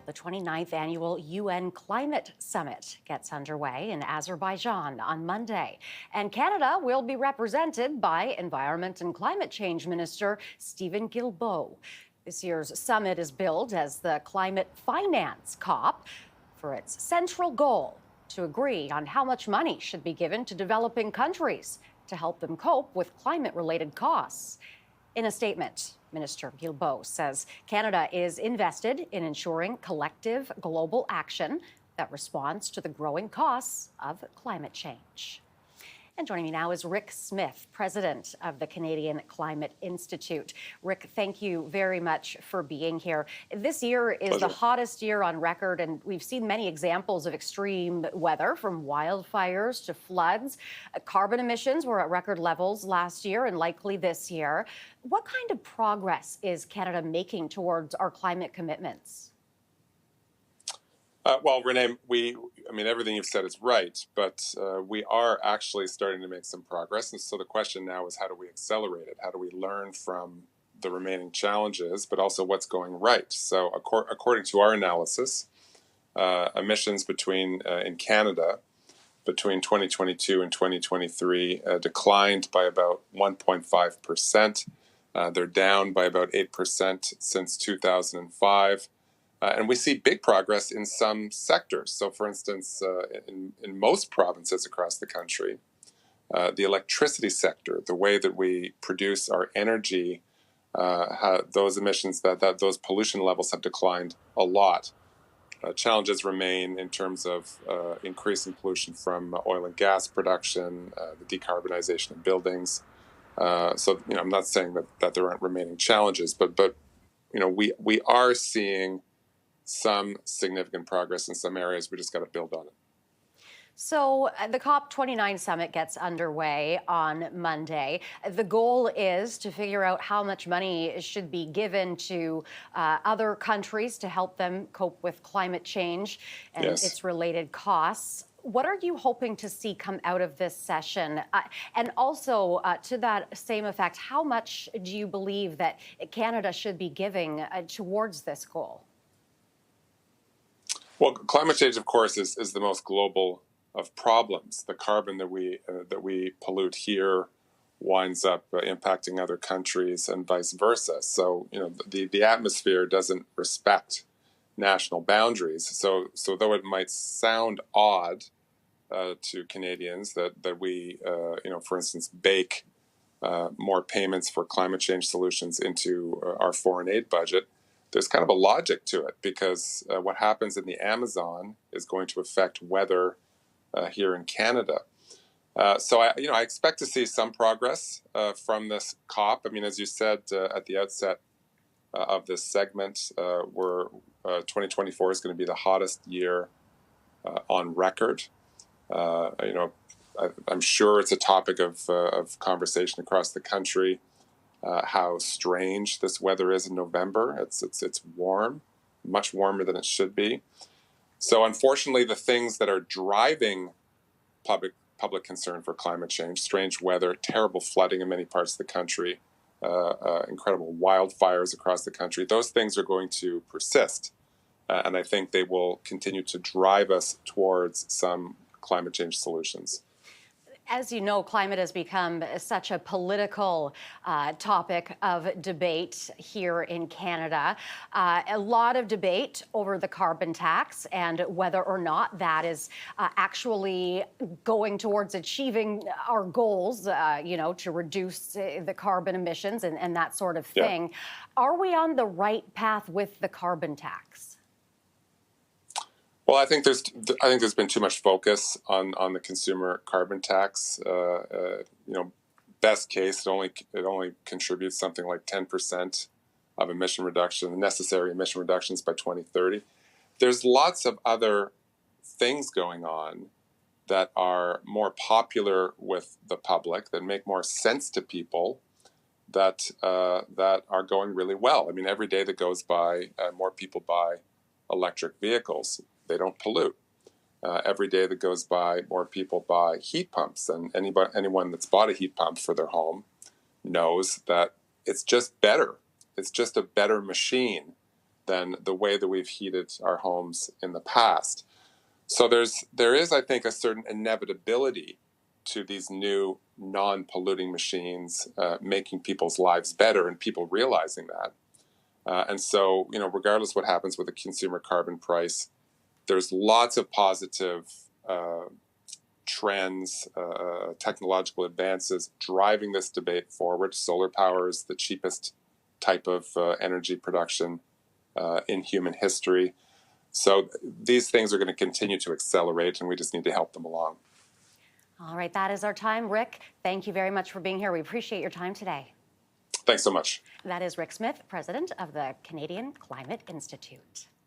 The 29th annual UN Climate Summit gets underway in Azerbaijan on Monday. And Canada will be represented by Environment and Climate Change Minister Stephen Guilbeault. This year's summit is billed as the Climate Finance COP for its central goal to agree on how much money should be given to developing countries to help them cope with climate-related costs. In a statement, Minister Guilbeault says Canada is invested in ensuring collective global action that responds to the growing costs of climate change. And joining me now is Rick Smith, president of the Canadian Climate Institute. Rick, thank you very much for being here. This year is the hottest year on record, and we've seen many examples of extreme weather, from wildfires to floods. Carbon emissions were at record levels last year and likely this year. What kind of progress is Canada making towards our climate commitments? Well, Renee, everything you've said is right, but we are actually starting to make some progress. And so the question now is, how do we accelerate it? How do we learn from the remaining challenges, but also what's going right? So according to our analysis, emissions in Canada between 2022 and 2023 declined by about 1.5%. They're down by about 8% since 2005. And we see big progress in some sectors. So, for instance, in most provinces across the country, the electricity sector, the way that we produce our energy, those emissions, those pollution levels have declined a lot. Challenges remain in terms of increasing pollution from oil and gas production, the decarbonization of buildings. I'm not saying that there aren't remaining challenges, but we are seeing some significant progress in some areas. We just got to build on it. So the COP29 summit gets underway on Monday. The goal is to figure out how much money should be given to other countries to help them cope with climate change and its related costs. What are you hoping to see come out of this session? And also, to that same effect, how much do you believe that Canada should be giving towards this goal? Well, climate change, of course, is the most global of problems. The carbon that we pollute here winds up impacting other countries and vice versa. So, the atmosphere doesn't respect national boundaries. So though it might sound odd to Canadians that we, for instance, bake more payments for climate change solutions into our foreign aid budget, there's kind of a logic to it, because what happens in the Amazon is going to affect weather here in Canada. So I expect to see some progress from this COP. As you said at the outset of this segment, 2024 is going to be the hottest year on record. I'm sure it's a topic of conversation across the country. How strange this weather is in November. It's warm, much warmer than it should be. So unfortunately, the things that are driving public concern for climate change, strange weather, terrible flooding in many parts of the country, incredible wildfires across the country, those things are going to persist. And I think they will continue to drive us towards some climate change solutions. As you know, climate has become such a political topic of debate here in Canada. A lot of debate over the carbon tax and whether or not that is actually going towards achieving our goals, to reduce the carbon emissions and that sort of thing. Yeah. Are we on the right path with the carbon tax? Well, I think there's been too much focus on the consumer carbon tax. Best case, it only contributes something like 10% of necessary emission reductions by 2030. There's lots of other things going on that are more popular with the public, that make more sense to people, that are going really well. Every day that goes by, more people buy electric vehicles. They don't pollute. Every day that goes by, more people buy heat pumps, and anyone that's bought a heat pump for their home knows that it's just better. It's just a better machine than the way that we've heated our homes in the past. So there is, I think, a certain inevitability to these new non-polluting machines making people's lives better, and people realizing that. And so, regardless what happens with the consumer carbon price, there's lots of positive trends, technological advances driving this debate forward. Solar power is the cheapest type of energy production in human history. So these things are going to continue to accelerate, and we just need to help them along. All right, that is our time. Rick, thank you very much for being here. We appreciate your time today. Thanks so much. That is Rick Smith, president of the Canadian Climate Institute.